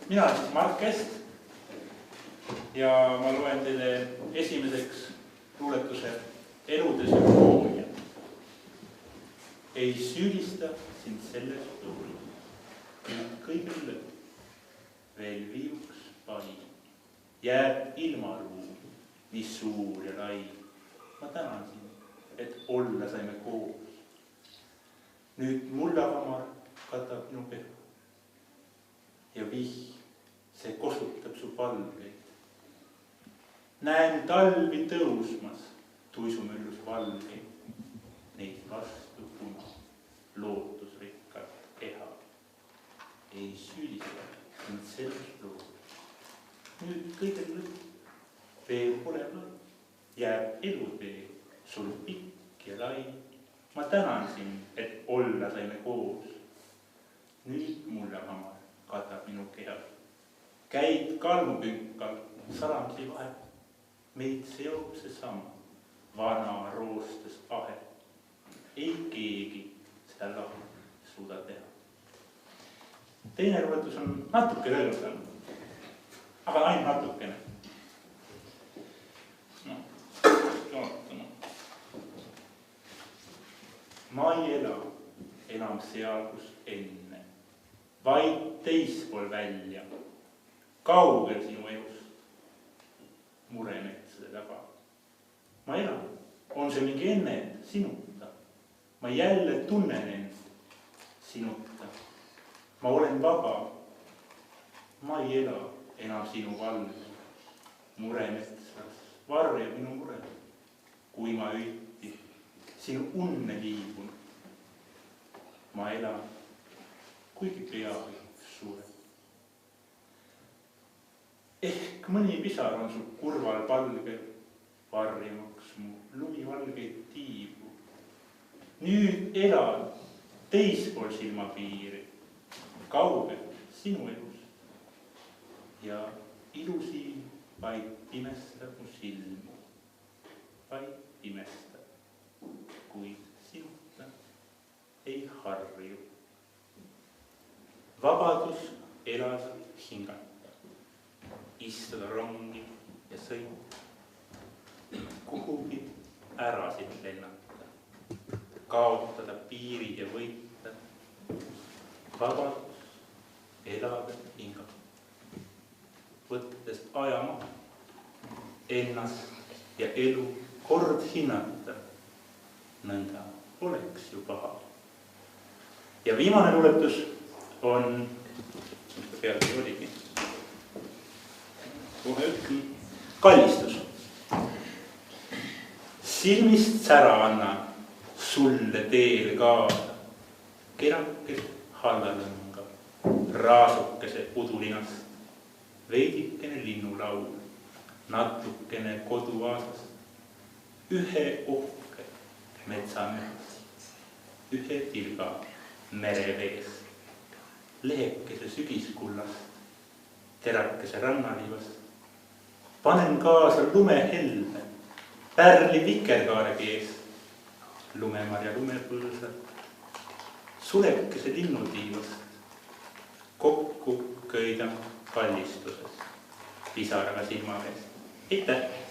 Mina olen Mart Käst ja ma loen teile esimeseks luuletuse Elude sümfoonia. Ei süüdista sind selles tuul, kõigil lõpp, veel viiuks pai, jääb ilmaruum, nii suur ja lai. Ma tänan sind, et olla saime koos. Nüüd mullakamar katab minu keha ja vihm, see kosutab su palveid. Näen talvi tõusmas, tuisumüllus valgeid, neid vastu puna, lootusrikkat keha. Ei süüdista sind selles lood. Nüüd kõigel lõpp, veel pole lai, jääb elutee, sul pikk ja lai. Ma tänan sind, et olla saime koos. Nüüd mullakamar katab minu keha. Käid kalmupünkal, salamsi vahel. Meid seob see sama, vana roostes ahel. Ei keegi seda laulu suuda teha. Teine luuletus on natuke rõõmusam, aga ainult natukene. Ma ei ela enam seal, kus enne, vaid teispool välja, kaugel sinu elust, muremetsade taga. Ma elan, on see mingi enne sinuta, ma jälle tunnen end sinuta. Ma olen vaba, ma ei ela enam sinu valves, muremetsas varjab minu mure, kui ma õiti sinu unne liibun. Ma elan, kuigi peaaegu sureb. Ehk mõni pisar on su kurval palgel, varjamaks mu lumivalgeid tiibu. Nüüd elan teispool silmapiiri, kaugel sinu elust. Ja ilusiin vaid imestab mu silmu, vaid imestab, kuid sinuta ei harju. Vabadus elas hingata, istuda rongi ja sõita, kuhugi ära siit lennata, kaotada piirid ja võita. Vabadus elada hingata, võttes aja maha, ennast ja elu kord hinnata, nõnda oleks ju paha. Ja viimane luuletus on, peale oligi, kohe ütlen, kallistus. Silmist sära annan sulle teele kaasa, kerakes hallalõnga, raasukese udulinast, veidikene linnulaul, natukene koduaasast, ühe uhke metsamehas, ühe tilga merevees, lehekese sügiskullast, terakese rannalivast, panen kaasa lumehelde, pärli vikerkaare kees, lumemarja lumepõõsad, sulekese linnutiivast, kokku köidan kallistuses, pisaraga silma eest. Aitäh!